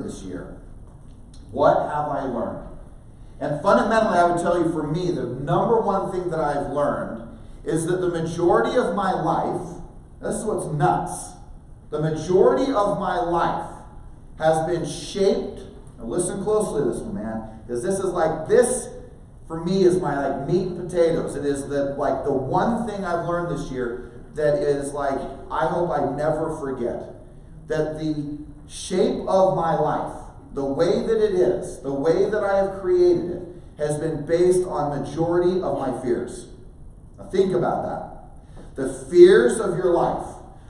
this year? What have I learned? And fundamentally, I would tell you, for me, the number one thing that I've learned is that the majority of my life, this is what's nuts, the majority of my life has been shaped, now listen closely to this one, man, because this, for me, is my meat and potatoes. It is the one thing I've learned this year that is I hope I never forget. That the shape of my life, the way that it is, the way that I have created it, has been based on majority of my fears. Now think about that. The fears of your life,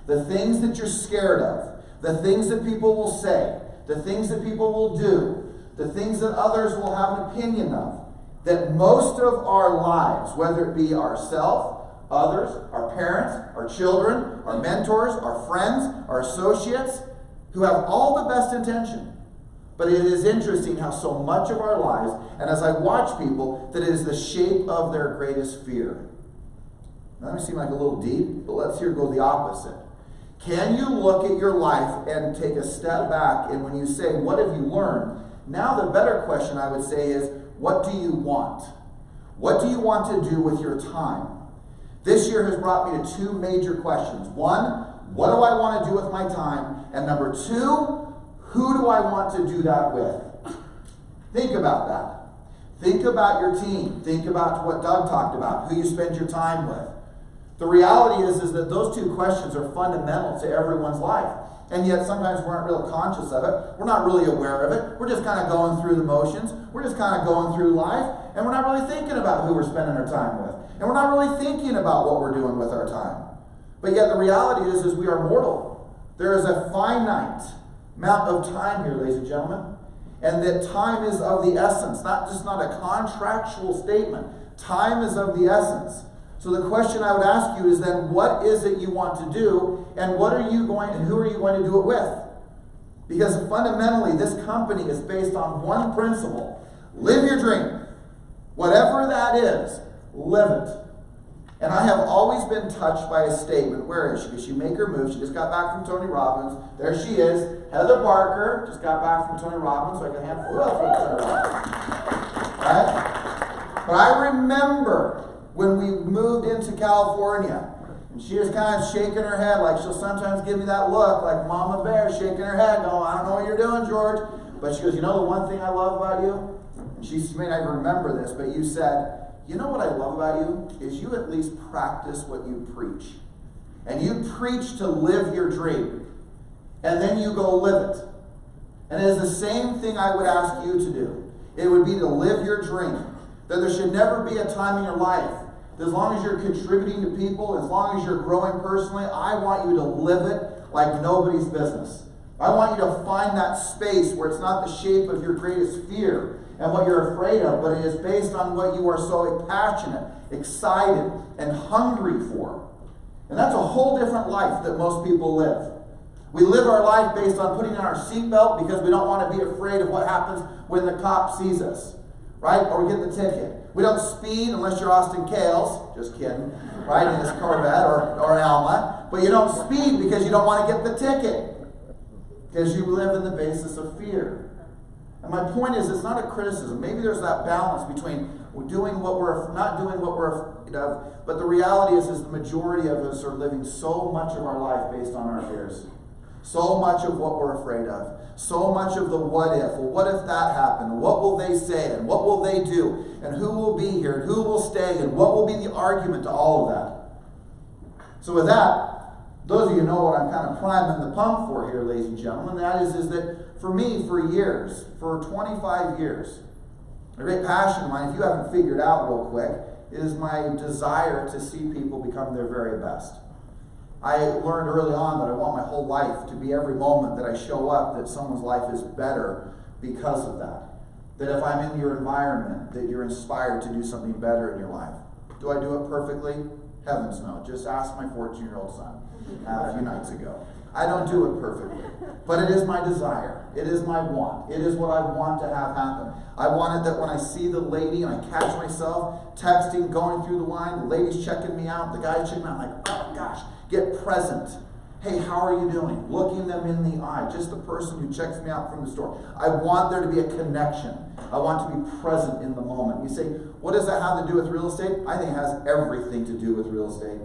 the things that you're scared of, the things that people will say, the things that people will do, the things that others will have an opinion of, that most of our lives, whether it be ourselves, others, our parents, our children, our mentors, our friends, our associates, who have all the best intention. But it is interesting how so much of our lives, and as I watch people, that it is the shape of their greatest fear. That may seem like a little deep, but let's here go the opposite. Can you look at your life and take a step back, and when you say, what have you learned? Now the better question I would say is, what do you want? What do you want to do with your time? This year has brought me to two major questions. One, what do I want to do with my time? And number two, who do I want to do that with? Think about that. Think about your team. Think about what Doug talked about, who you spend your time with. The reality is that those two questions are fundamental to everyone's life. And yet sometimes we aren't real conscious of it. We're not really aware of it. We're just kind of going through the motions. We're just kind of going through life. And we're not really thinking about who we're spending our time with. And we're not really thinking about what we're doing with our time. But yet the reality is we are mortal. There is a finite amount of time here, ladies and gentlemen. And that time is of the essence. Not a contractual statement. Time is of the essence. So the question I would ask you is then, what is it you want to do, and who are you going to do it with? Because fundamentally, this company is based on one principle. Live your dream. Whatever that is, live it. And I have always been touched by a statement. Where is she? Did she make her move? She just got back from Tony Robbins. There she is. Heather Parker just got back from Tony Robbins, so I can have who else from Tony Robbins? Right? But I remember when we moved into California, and she was kind of shaking her head, like she'll sometimes give me that look, like Mama Bear shaking her head, going, I don't know what you're doing, George. But she goes, you know the one thing I love about you? And she may not remember this, but you said, you know what I love about you? Is you at least practice what you preach. And you preach to live your dream. And then you go live it. And it is the same thing I would ask you to do. It would be to live your dream. That there should never be a time in your life, as long as you're contributing to people, as long as you're growing personally, I want you to live it like nobody's business. I want you to find that space where it's not the shape of your greatest fear and what you're afraid of, but it is based on what you are so passionate, excited, and hungry for. And that's a whole different life that most people live. We live our life based on putting on our seatbelt because we don't want to be afraid of what happens when the cop sees us, right? Or we get the ticket. We don't speed unless you're Austin Kales, just kidding, right, in his Corvette or Alma. But you don't speed because you don't want to get the ticket. Because you live in the basis of fear. And my point is, it's not a criticism. Maybe there's that balance between doing what we're not doing what we're afraid of. But the reality is the majority of us are living so much of our life based on our fears. So much of what we're afraid of. So much of the what if. Well, what if that happened? What will they say? And what will they do? And who will be here? And who will stay? And what will be the argument to all of that? So with that, those of you know what I'm kind of priming the pump for here, ladies and gentlemen. That is that for me, for years, for 25 years, a great passion of mine, if you haven't figured out real quick, is my desire to see people become their very best. I learned early on that I want my whole life to be every moment that I show up that someone's life is better because of that. That if I'm in your environment, that you're inspired to do something better in your life. Do I do it perfectly? Heavens no. Just ask my 14-year-old son a few nights ago. I don't do it perfectly. But it is my desire. It is my want. It is what I want to have happen. I wanted that when I see the lady and I catch myself texting, going through the line, the lady's checking me out, the guy's checking me out, I'm like, oh gosh, get present. Hey, how are you doing? Looking them in the eye. Just the person who checks me out from the store. I want there to be a connection. I want to be present in the moment. You say, what does that have to do with real estate? I think it has everything to do with real estate.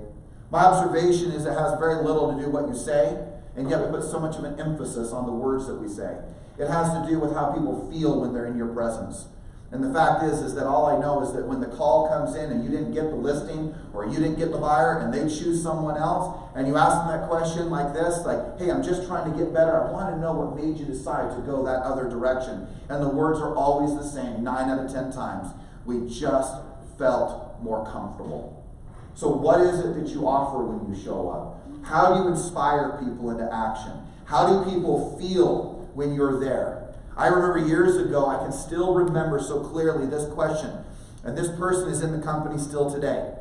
My observation is it has very little to do with what you say, and yet we put so much of an emphasis on the words that we say. It has to do with how people feel when they're in your presence. And the fact is that all I know is that when the call comes in and you didn't get the listing or you didn't get the buyer and they choose someone else and you ask them that question like this, like, hey, I'm just trying to get better. I want to know what made you decide to go that other direction. And the words are always the same, 9 out of 10 times. We just felt more comfortable. So what is it that you offer when you show up? How do you inspire people into action? How do people feel when you're there? I remember years ago, I can still remember so clearly this question. And this person is in the company still today.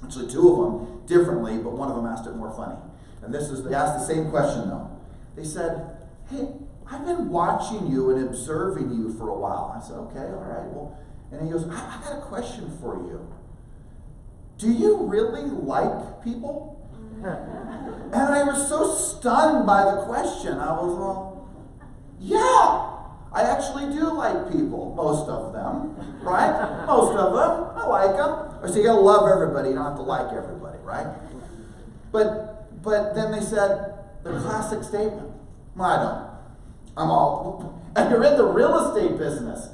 Actually, 2 of them differently, but one of them asked it more funny. And they asked the same question though. They said, hey, I've been watching you and observing you for a while. I said, okay, all right. Well, and he goes, I got a question for you. Do you really like people? And I was so stunned by the question. I was all, yeah. I actually do like people, most of them, right? Most of them, I like them. So you gotta love everybody, you don't have to like everybody, right? But then they said, the classic statement, well, I don't. I'm all, and you're in the real estate business.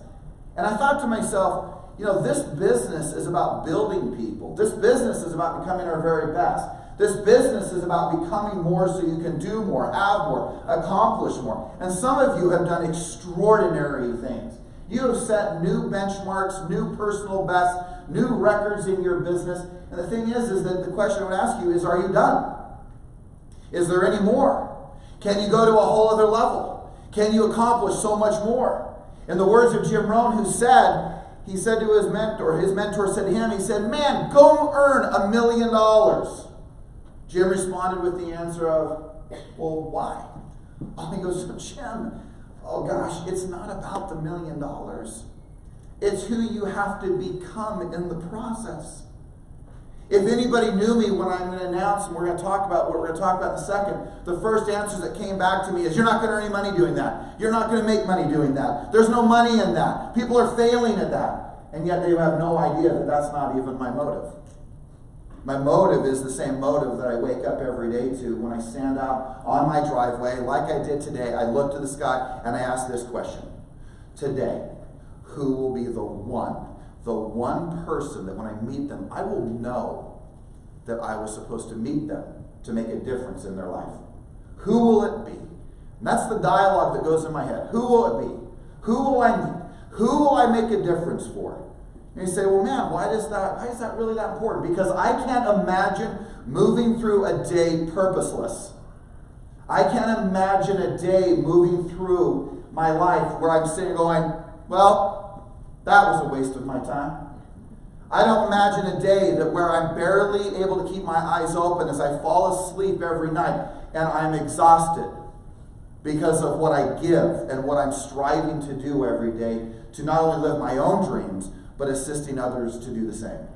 And I thought to myself, this business is about building people. This business is about becoming our very best. This business is about becoming more so you can do more, have more, accomplish more. And some of you have done extraordinary things. You have set new benchmarks, new personal bests, new records in your business. And the thing is that the question I would ask you is, are you done? Is there any more? Can you go to a whole other level? Can you accomplish so much more? In the words of Jim Rohn, he said to his mentor said to him, he said, man, go earn $1 million. Jim responded with the answer of, well, why? He goes, Jim, oh gosh, it's not about the $1 million. It's who you have to become in the process. If anybody knew me when I'm going to announce, and we're going to talk about what we're going to talk about in a second, the first answers that came back to me is, you're not going to earn any money doing that. You're not going to make money doing that. There's no money in that. People are failing at that. And yet they have no idea that that's not even my motive. My motive is the same motive that I wake up every day to when I stand out on my driveway, like I did today. I look to the sky and I ask this question. Today, who will be the one person that when I meet them, I will know that I was supposed to meet them to make a difference in their life? Who will it be? And that's the dialogue that goes in my head. Who will it be? Who will I meet? Who will I make a difference for? And you say, well, man, why is that really that important? Because I can't imagine moving through a day purposeless. I can't imagine a day moving through my life where I'm sitting going, well, that was a waste of my time. I don't imagine a day where I'm barely able to keep my eyes open as I fall asleep every night and I'm exhausted because of what I give and what I'm striving to do every day to not only live my own dreams, but assisting others to do the same.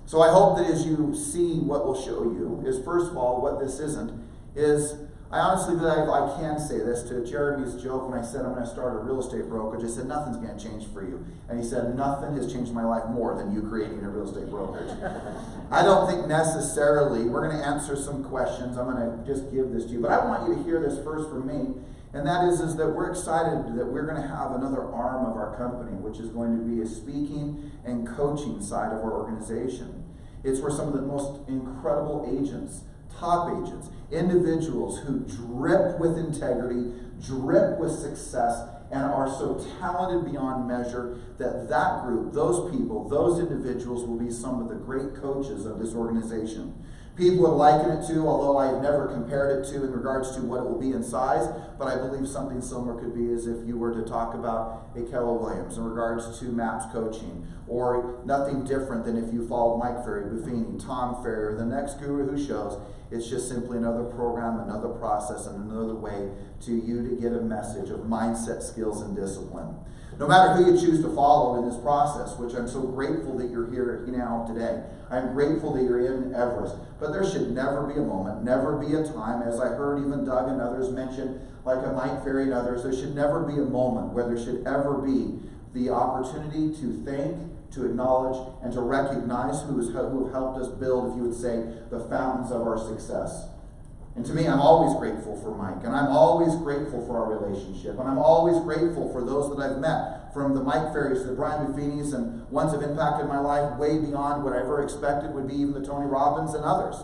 So I hope that as you see what we'll show you is, first of all, what this isn't, is I honestly believe I can say this to Jeremy's joke when I said I'm going to start a real estate brokerage. I said, nothing's going to change for you. And he said, nothing has changed my life more than you creating a real estate brokerage. I don't think necessarily, we're going to answer some questions. I'm going to just give this to you. But I want you to hear this first from me. And that is that we're excited that we're going to have another arm of our company, which is going to be a speaking and coaching side of our organization. It's where some of the most incredible agents, top agents, individuals who drip with integrity, drip with success, and are so talented beyond measure that group, those people, those individuals will be some of the great coaches of this organization. People would liken it to, although I have never compared it to in regards to what it will be in size, but I believe something similar could be as if you were to talk about a Keller Williams in regards to MAPS coaching, or nothing different than if you followed Mike Ferry, Buffini, Tom Ferry, or the next guru who shows, It's just simply another program, another process, and another way to you to get a message of mindset, skills, and discipline. No matter who you choose to follow in this process, which I'm so grateful that you're here now today. I'm grateful that you're in Everest. But there should never be a moment, never be a time, as I heard even Doug and others mention, like a Mike Ferry and others, there should never be a moment where there should ever be the opportunity to thank, to acknowledge, and to recognize who have helped us build, if you would say, the fountains of our success. And to me, I'm always grateful for Mike, and I'm always grateful for our relationship, and I'm always grateful for those that I've met, from the Mike Ferrys to the Brian Buffini's, and ones have impacted my life way beyond what I ever expected would be even the Tony Robbins and others.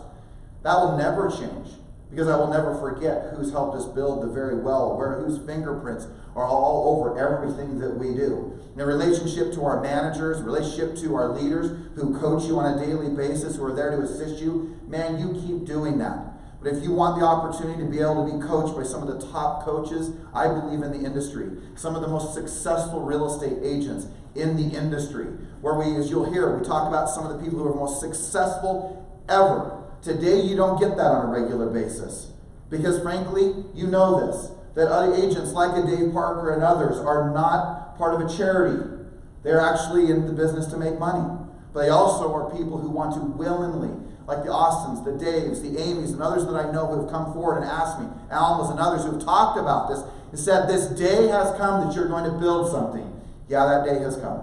That will never change, because I will never forget who's helped us build the very well, whose fingerprints are all over everything that we do. In relationship to our managers, relationship to our leaders who coach you on a daily basis, who are there to assist you, man, you keep doing that. But if you want the opportunity to be able to be coached by some of the top coaches, I believe in the industry, some of the most successful real estate agents in the industry, where we, as you'll hear, we talk about some of the people who are most successful ever. Today, you don't get that on a regular basis. Because frankly, you know this, that other agents like a Dave Parker and others are not part of a charity. They're actually in the business to make money. But they also are people who want to willingly, like the Austins, the Daves, the Amy's, and others that I know who have come forward and asked me, Almas and others who have talked about this, and said, this day has come that you're going to build something. Yeah, that day has come.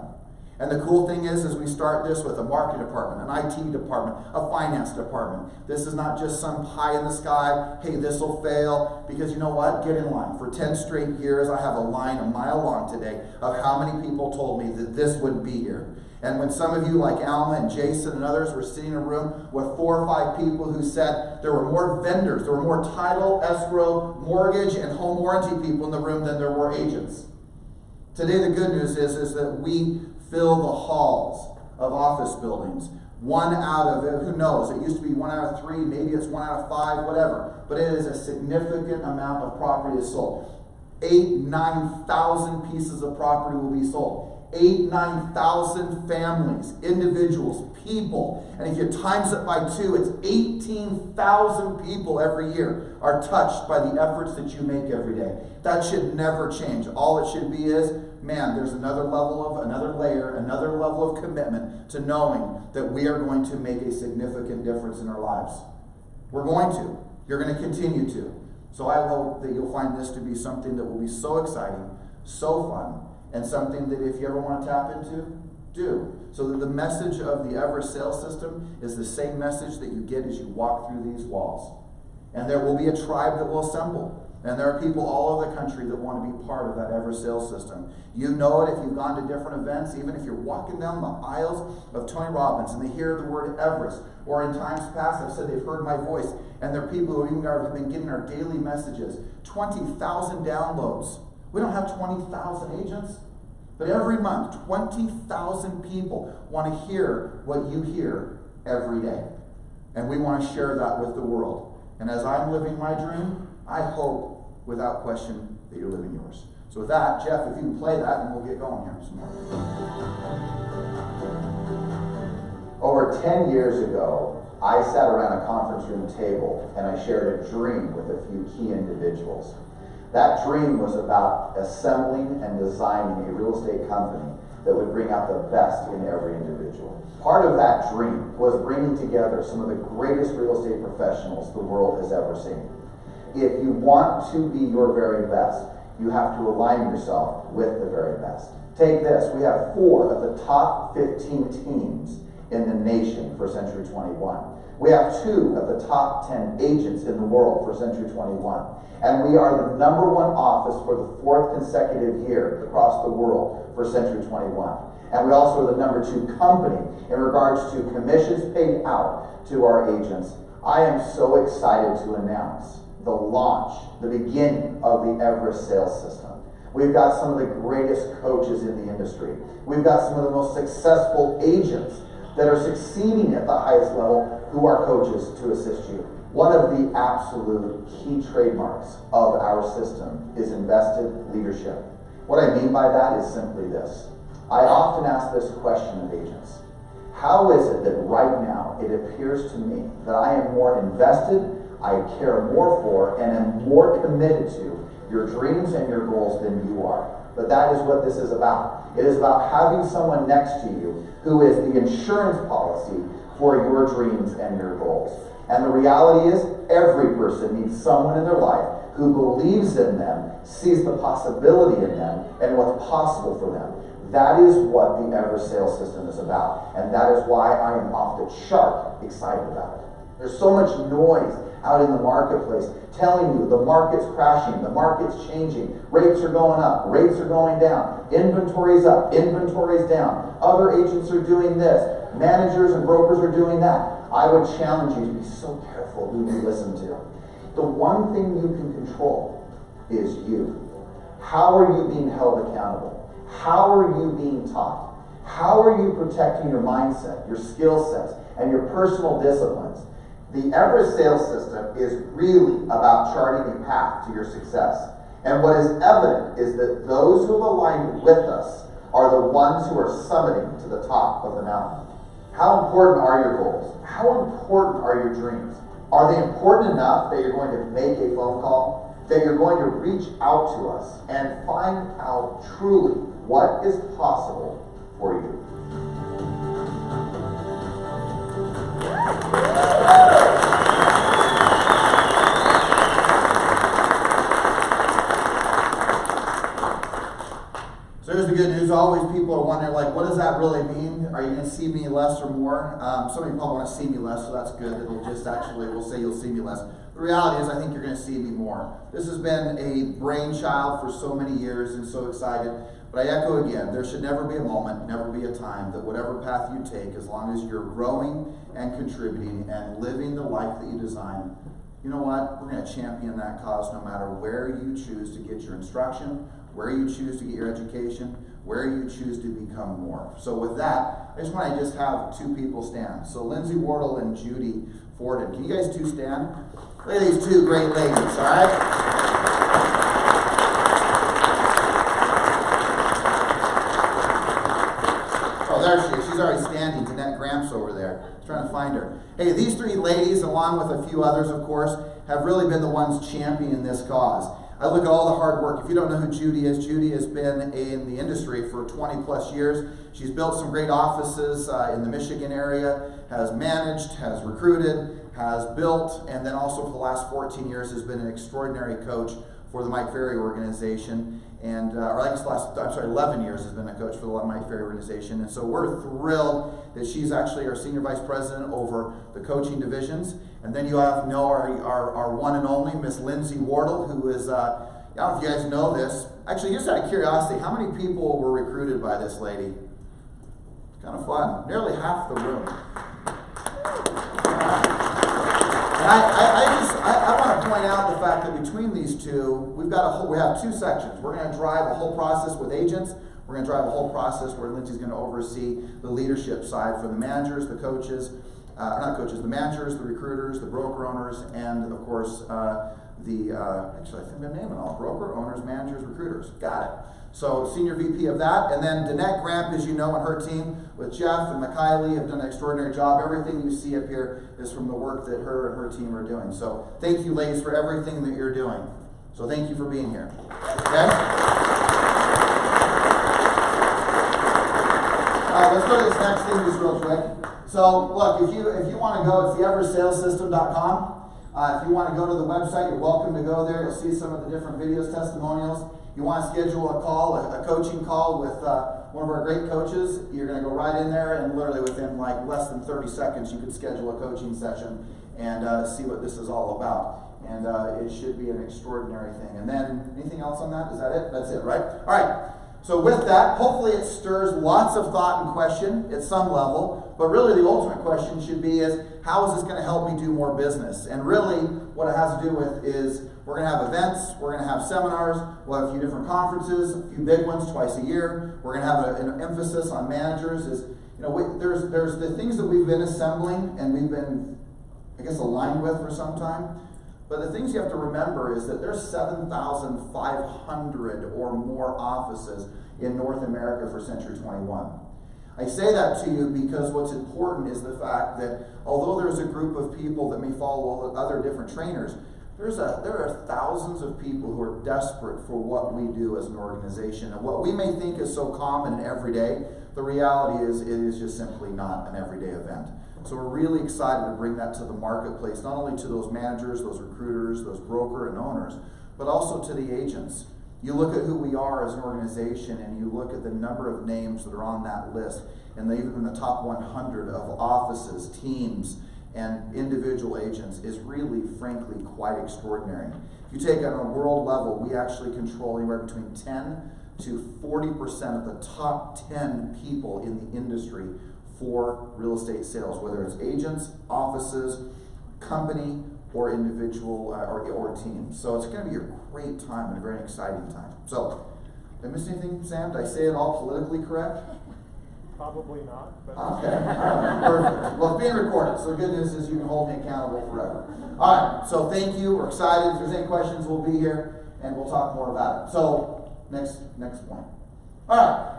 And the cool thing is we start this with a marketing department, an IT department, a finance department. This is not just some pie in the sky, hey, this will fail, because you know what? Get in line. For 10 straight years, I have a line a mile long today of how many people told me that this would be here. And when some of you, like Alma and Jason and others, were sitting in a room with 4 or 5 people who said there were more vendors, there were more title, escrow, mortgage, and home warranty people in the room than there were agents. Today, the good news is that we fill the halls of office buildings. 1 out of it, who knows? It used to be 1 out of 3, maybe it's 1 out of 5, whatever. But it is a significant amount of property is sold. 9,000 pieces of property will be sold. 9,000 families, individuals, people. And if you times it by 2, it's 18,000 people every year are touched by the efforts that you make every day. That should never change. All it should be is, man, there's another layer, another level of commitment to knowing that we are going to make a significant difference in our lives. We're going to. You're going to continue to. So I hope that you'll find this to be something that will be so exciting, so fun, and something that if you ever want to tap into, do. So that the message of the Everest sales system is the same message that you get as you walk through these walls. And there will be a tribe that will assemble. And there are people all over the country that want to be part of that Everest sales system. You know it if you've gone to different events, even if you're walking down the aisles of Tony Robbins and they hear the word Everest, or in times past I've said they've heard my voice, and there are people who even have been getting our daily messages. 20,000 downloads. We don't have 20,000 agents, but every month, 20,000 people want to hear what you hear every day. And we want to share that with the world. And as I'm living my dream, I hope, without question, that you're living yours. So with that, Jeff, if you can play that, and we'll get going here some more. Over 10 years ago, I sat around a conference room table, and I shared a dream with a few key individuals. That dream was about assembling and designing a real estate company that would bring out the best in every individual. Part of that dream was bringing together some of the greatest real estate professionals the world has ever seen. If you want to be your very best, you have to align yourself with the very best. Take this, we have 4 of the top 15 teams in the nation for Century 21. We have 2 of the top 10 agents in the world for Century 21. And we are the #1 office for the 4th consecutive year across the world for Century 21. And we also are the #2 company in regards to commissions paid out to our agents. I am so excited to announce the launch, the beginning of the Everest sales system. We've got some of the greatest coaches in the industry. We've got some of the most successful agents that are succeeding at the highest level who are coaches to assist you. One of the absolute key trademarks of our system is invested leadership. What I mean by that is simply this. I often ask this question of agents. How is it that right now it appears to me that I am more invested, I care more for, and am more committed to your dreams and your goals than you are? But that is what this is about. It is about having someone next to you who is the insurance policy for your dreams and your goals. And the reality is, every person needs someone in their life who believes in them, sees the possibility in them, and what's possible for them. That is what the Ever Sales System is about. And that is why I am off the chart excited about it. There's so much noise out in the marketplace telling you the market's crashing, the market's changing, rates are going up, rates are going down, inventory's up, inventory's down, other agents are doing this, managers and brokers are doing that. I would challenge you to be so careful who you listen to. The one thing you can control is you. How are you being held accountable? How are you being taught? How are you protecting your mindset, your skill sets, and your personal disciplines? The Everest Sales System is really about charting a path to your success. And what is evident is that those who have aligned with us are the ones who are summiting to the top of the mountain. How important are your goals? How important are your dreams? Are they important enough that you're going to make a phone call? That you're going to reach out to us and find out truly what is possible for you? So here's the good news. Always people are wondering, like, what does that really mean? Are you going to see me less or more? Some of you probably want to see me less, so that's good. It'll just actually, we'll say you'll see me less. The reality is, I think you're going to see me more. This has been a brainchild for so many years and so excited. But I echo again, there should never be a moment, never be a time that whatever path you take, as long as you're growing and contributing and living the life that you design, you know what? We're going to champion that cause no matter where you choose to get your instruction, where you choose to get your education, where you choose to become more. So with that, I just want to have two people stand. So Lindsay Wardle and Judy Forden. Can you guys two stand? Look at these two great ladies, all right? There she is. She's already standing. Danette Gramps over there. I was trying to find her. Hey, these three ladies, along with a few others, of course, have really been the ones championing this cause. I look at all the hard work. If you don't know who Judy has been in the industry for 20 plus years. She's built some great offices in the Michigan area, has managed, has recruited, has built, and then also for the last 14 years has been an extraordinary coach for the Mike Ferry organization. And, or I guess 11 years has been a coach for the Mike Ferry organization. And so we're thrilled that she's actually our senior vice president over the coaching divisions. And then you have to know our one and only Miss Lindsay Wardle, who is, I don't know if you guys know this. Actually, just out of curiosity, how many people were recruited by this lady? It's kind of fun. Nearly half the room. And I want to point out the fact that between these two, we have two sections. We're going to drive a whole process with agents. We're going to drive a whole process where Lindsay's going to oversee the leadership side for the managers, the coaches, the managers, the recruiters, the broker owners, and of course actually I think I'm naming all broker owners, managers, recruiters. Got it. So senior VP of that, and then Danette Gramp, as you know, and her team with Jeff and McKiley have done an extraordinary job. Everything you see up here is from the work that her and her team are doing. So thank you, ladies, for everything that you're doing. So thank you for being here. Okay? All right, let's go to this next thing just real quick. So look, if you want to go, it's the eversalessystem.com. If you want to go to the website, you're welcome to go there. You'll see some of the different videos, testimonials. You want to schedule a call, a coaching call with one of our great coaches, you're going to go right in there, and literally within like less than 30 seconds, you can schedule a coaching session and see what this is all about. And it should be an extraordinary thing. And then, anything else on that? Is that it? That's it, right? All right. So with that, hopefully it stirs lots of thought and question at some level. But really the ultimate question should be is, how is this going to help me do more business? And really what it has to do with is, we're going to have events, we're going to have seminars, we'll have a few different conferences, a few big ones twice a year. We're going to have an emphasis on managers. There's the things that we've been assembling and we've been, I guess, aligned with for some time. But the things you have to remember is that there's 7,500 or more offices in North America for Century 21. I say that to you because what's important is the fact that although there's a group of people that may follow other different trainers, there are thousands of people who are desperate for what we do as an organization. And what we may think is so common and everyday, the reality is it is just simply not an everyday event. So we're really excited to bring that to the marketplace, not only to those managers, those recruiters, those broker and owners, but also to the agents. You look at who we are as an organization and you look at the number of names that are on that list, and even in the top 100 of offices, teams, and individual agents is really, frankly, quite extraordinary. If you take it on a world level, we actually control anywhere between 10 to 40% of the top 10 people in the industry for real estate sales, whether it's agents, offices, company, or individual or team. So it's going to be a great time and a very exciting time. So, did I miss anything, Sam? Did I say it all politically correct? Probably not. But Okay, all right, perfect. Well, it's being recorded, so the good news is you can hold me accountable forever. All right, so thank you. We're excited. If there's any questions, we'll be here and we'll talk more about it. So, next point. All right.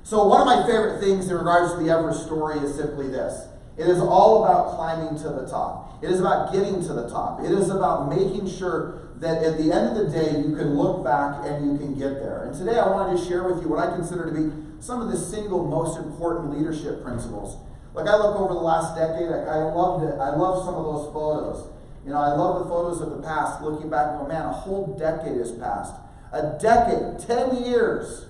So one of my favorite things in regards to the Everest story is simply this. It is all about climbing to the top. It is about getting to the top. It is about making sure that at the end of the day, you can look back and you can get there. And today I wanted to share with you what I consider to be some of the single most important leadership principles. Like, I look over the last decade, I loved it. I love some of those photos. You know, I love the photos of the past, looking back and go, man, a whole decade has passed. A decade, 10 years.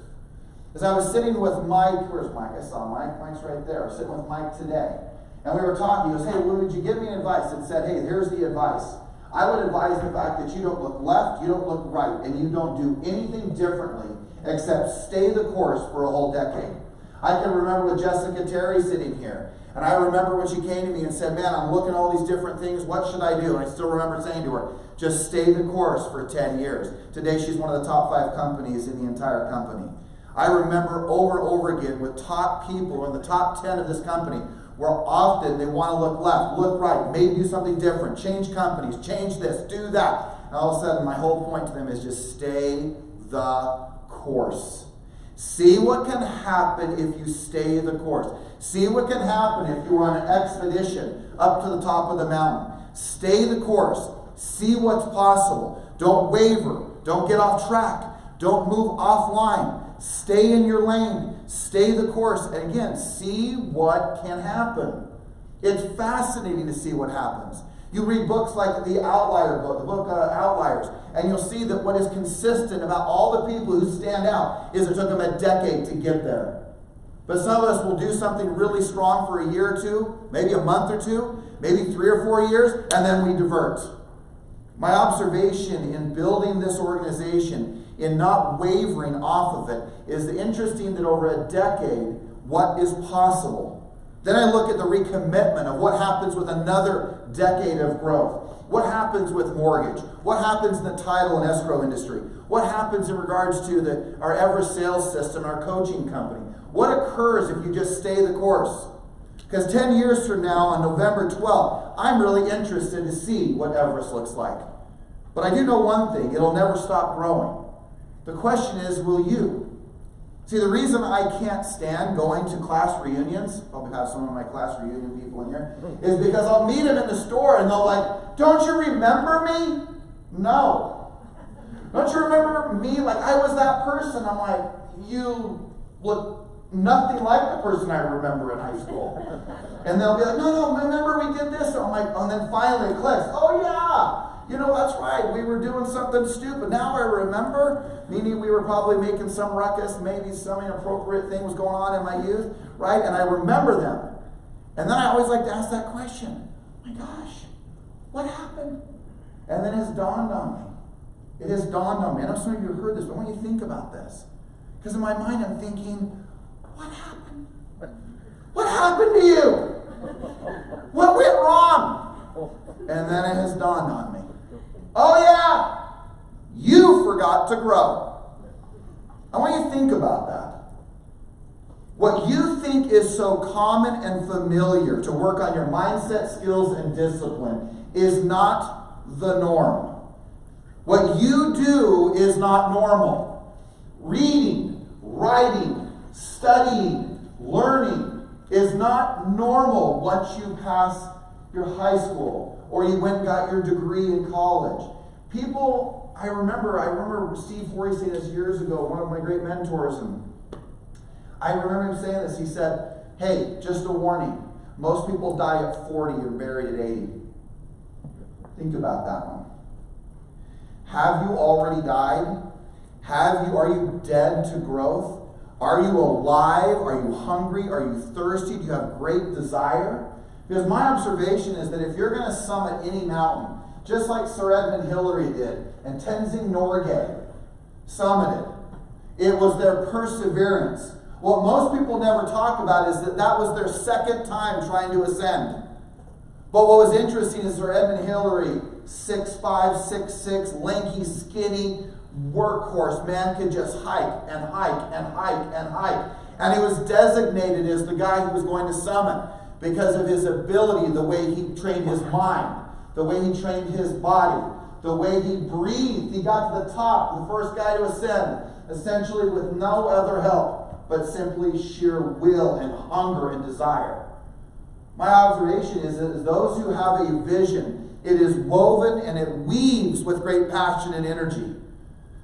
As I was sitting with Mike, where's Mike? I saw Mike. Mike's right there. I was sitting with Mike today. And we were talking. He goes, hey, would you give me advice? And said, hey, here's the advice. I would advise the fact that you don't look left, you don't look right, and you don't do anything differently except stay the course for a whole decade. I can remember with Jessica Terry sitting here. And I remember when she came to me and said, man, I'm looking at all these different things. What should I do? And I still remember saying to her, just stay the course for 10 years. Today, she's one of the top 5 companies in the entire company. I remember over and over again with top people in the top 10 of this company where often they want to look left, look right, maybe do something different, change companies, change this, do that. And all of a sudden, my whole point to them is just stay the course. See what can happen if you stay the course. See what can happen if you are on an expedition up to the top of the mountain. Stay the course. See what's possible. Don't waver. Don't get off track. Don't move offline. Stay in your lane. Stay the course. And again, see what can happen. It's fascinating to see what happens. You read books like the Outlier book, the book Outliers, and you'll see that what is consistent about all the people who stand out is it took them a decade to get there. But some of us will do something really strong for a year or two, maybe a month or two, maybe 3 or 4 years, and then we divert. My observation in building this organization, in not wavering off of it, is interesting that over a decade, what is possible? Then I look at the recommitment of what happens with another decade of growth. What happens with mortgage? What happens in the title and escrow industry? What happens in regards to our Everest sales system, our coaching company? What occurs if you just stay the course? Because 10 years from now, on November 12th, I'm really interested to see what Everest looks like. But I do know one thing, it'll never stop growing. The question is, will you? See, the reason I can't stand going to class reunions, probably have some of my class reunion people in here, is because I'll meet them in the store and they'll like, don't you remember me? No. Don't you remember me? Like, I was that person. I'm like, you look nothing like the person I remember in high school. And they'll be like, no, remember we did this? And I'm like, and then finally it clicks. Oh yeah. You know, that's right. We were doing something stupid. Now I remember. Meaning we were probably making some ruckus. Maybe some inappropriate thing was going on in my youth. Right? And I remember them. And then I always like to ask that question. My gosh, what happened? And then it's dawned on me. It has dawned on me. I know some of you have heard this, but when you think about this, because in my mind I'm thinking, what happened? What happened to you? What went wrong? And then it has dawned on me. Oh yeah, you forgot to grow. I want you to think about that. What you think is so common and familiar to work on your mindset, skills, and discipline is not the norm. What you do is not normal. Reading, writing, studying, Learning is not normal once you pass your high school or you went and got your degree in college. People, I remember Steve Forey saying this years ago, one of my great mentors, and I remember him saying this. He said, hey, just a warning, most people die at 40 and buried at 80. Think about that one. Have you already died? Are you dead to growth? Are you alive? Are you hungry? Are you thirsty? Do you have great desire? Because my observation is that if you're going to summit any mountain, just like Sir Edmund Hillary did, and Tenzing Norgay summited, it was their perseverance. What most people never talk about is that that was their second time trying to ascend. But what was interesting is Sir Edmund Hillary, 6'5", 6'6", lanky, skinny, workhorse, man could just hike and hike and hike and hike. And he was designated as the guy who was going to summit because of his ability, the way he trained his mind, the way he trained his body, the way he breathed. He got to the top, the first guy to ascend, essentially with no other help, but simply sheer will and hunger and desire. My observation is that those who have a vision, it is woven and it weaves with great passion and energy.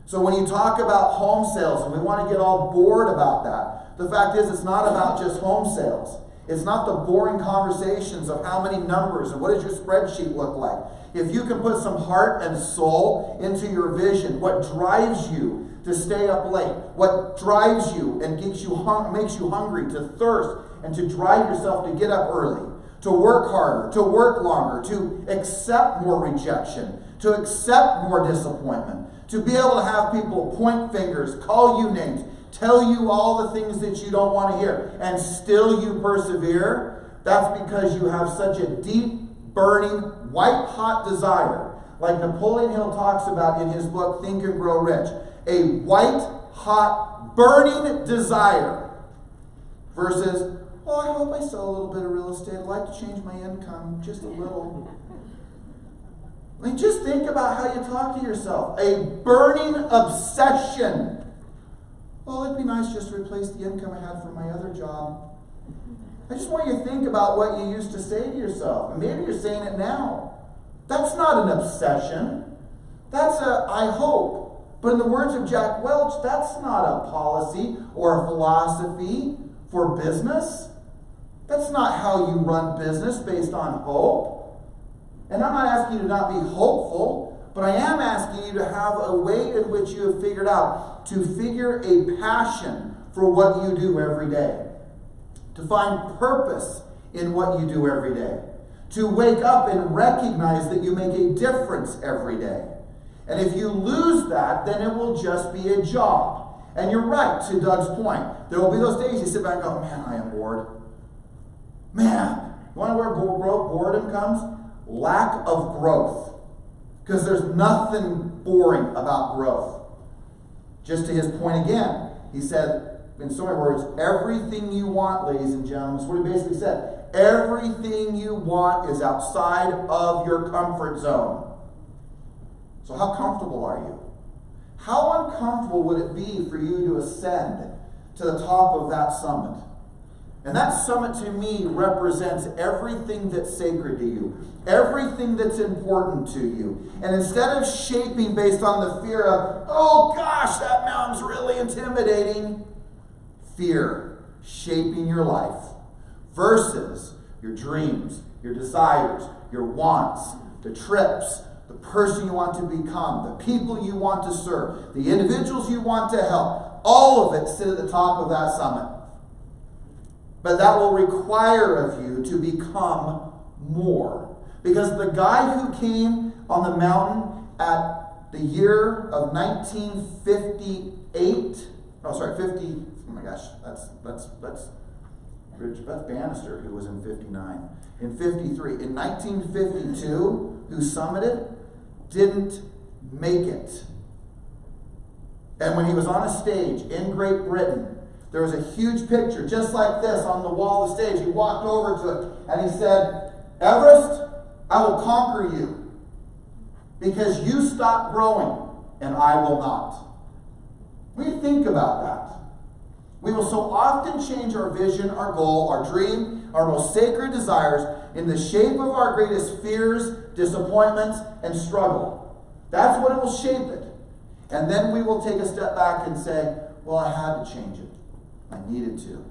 So when you talk about home sales, and we want to get all bored about that, the fact is it's not about just home sales. It's not the boring conversations of how many numbers and what does your spreadsheet look like. If you can put some heart and soul into your vision, what drives you to stay up late, what drives you and makes you hungry, to thirst, and to drive yourself to get up early, to work harder, to work longer, to accept more rejection, to accept more disappointment, to be able to have people point fingers, call you names, tell you all the things that you don't want to hear, and still you persevere, that's because you have such a deep, burning, white-hot desire. Like Napoleon Hill talks about in his book, Think and Grow Rich. A white-hot, burning desire versus, well, I hope I sell a little bit of real estate. I'd like to change my income just a little. I mean, just think about how you talk to yourself. A burning obsession. Well, it'd be nice just to replace the income I had from my other job. I just want you to think about what you used to say to yourself. And maybe you're saying it now. That's not an obsession. That's a I hope. But in the words of Jack Welch, that's not a policy or a philosophy for business. That's not how you run business, based on hope. And I'm not asking you to not be hopeful, but I am asking you to have a way in which you have figured out to figure a passion for what you do every day. To find purpose in what you do every day. To wake up and recognize that you make a difference every day. And if you lose that, then it will just be a job. And you're right, to Doug's point. There will be those days you sit back and go, man, I am bored. Man, you want to know where boredom comes? Lack of growth. Because there's nothing boring about growth. Just to his point again, he said, in so many words, everything you want, ladies and gentlemen, that's what he basically said. Everything you want is outside of your comfort zone. So how comfortable are you? How uncomfortable would it be for you to ascend to the top of that summit? And that summit to me represents everything that's sacred to you, everything that's important to you. And instead of shaping based on the fear of, oh gosh, that mountain's really intimidating, fear shaping your life versus your dreams, your desires, your wants, the trips, the person you want to become, the people you want to serve, the individuals you want to help, all of it sit at the top of that summit. But that will require of you to become more. Because the guy who came on the mountain at the year of 1958, oh my gosh, that's Bannister, who was in 59. In 53. In 1952, who summited, didn't make it. And when he was on a stage in Great Britain, there was a huge picture just like this on the wall of the stage. He walked over to it and he said, Everest, I will conquer you because you stopped growing and I will not. What do you think about that? We will so often change our vision, our goal, our dream, our most sacred desires in the shape of our greatest fears, disappointments, and struggle. That's what it will shape it. And then we will take a step back and say, well, I had to change it. I needed to.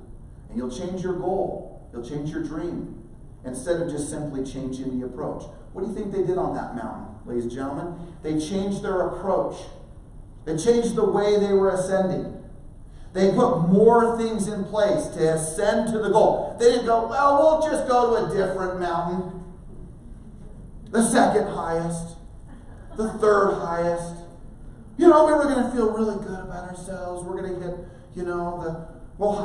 And you'll change your goal. You'll change your dream. Instead of just simply changing the approach. What do you think they did on that mountain, ladies and gentlemen? They changed their approach. They changed the way they were ascending. They put more things in place to ascend to the goal. They didn't go, well, we'll just go to a different mountain. The second highest. The third highest. We were going to feel really good about ourselves. We're going to get, we'll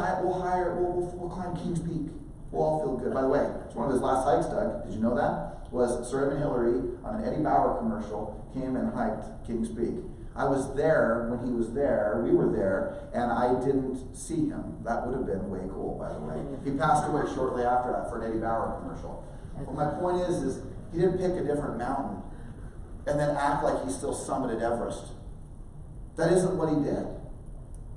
climb King's Peak. We'll all feel good. By the way, it's one of his last hikes, Doug. Did you know that? Was Sir Edmund Hillary on an Eddie Bauer commercial came and hiked King's Peak. I was there when he was there. We were there, and I didn't see him. That would have been way cool, by the way. He passed away shortly after that for an Eddie Bauer commercial. Well, my point is he didn't pick a different mountain and then act like he still summited Everest. That isn't what he did.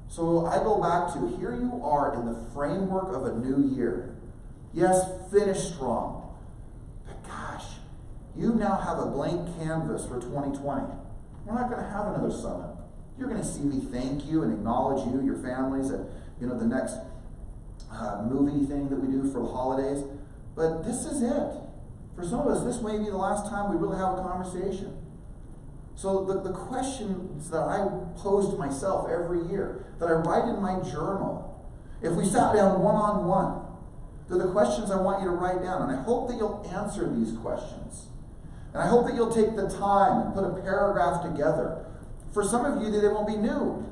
So I go back to, here you are in the framework of a new year. Yes, finish strong. But gosh, you now have a blank canvas for 2020. We're not going to have another summit. You're going to see me thank you and acknowledge you, your families, at the next movie thing that we do for the holidays. But this is it. For some of us, this may be the last time we really have a conversation. So the questions that I pose to myself every year, that I write in my journal, if we sat down one-on-one, they're the questions I want you to write down. And I hope that you'll answer these questions. And I hope that you'll take the time and put a paragraph together. For some of you, they won't be new.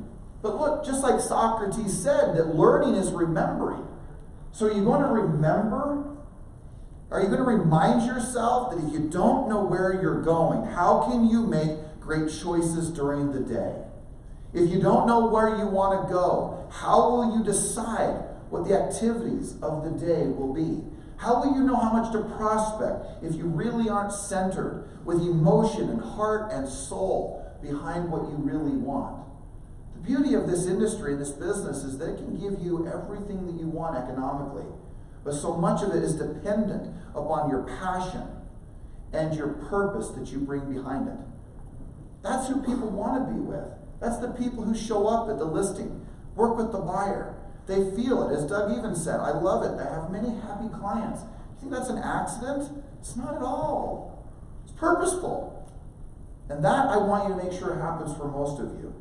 But look, just like Socrates said, that learning is remembering. So are you going to remember? Are you going to remind yourself that if you don't know where you're going, how can you make great choices during the day? If you don't know where you want to go, how will you decide what the activities of the day will be? How will you know how much to prospect if you really aren't centered with emotion and heart and soul behind what you really want? The beauty of this industry and this business is that it can give you everything that you want economically, but so much of it is dependent upon your passion and your purpose that you bring behind it. That's who people want to be with. That's the people who show up at the listing, work with the buyer. They feel it. As Doug even said, I love it. I have many happy clients. You think that's an accident? It's not at all. It's purposeful. And that I want you to make sure happens for most of you.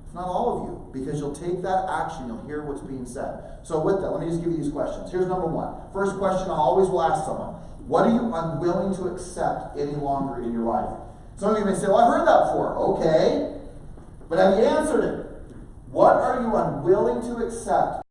If not all of you. Because you'll take that action. You'll hear what's being said. So with that, let me just give you these questions. Here's number one. First question I always will ask someone. What are you unwilling to accept any longer in your life? Some of you may say, well, I've heard that before. Okay. But have you answered it? What are you unwilling to accept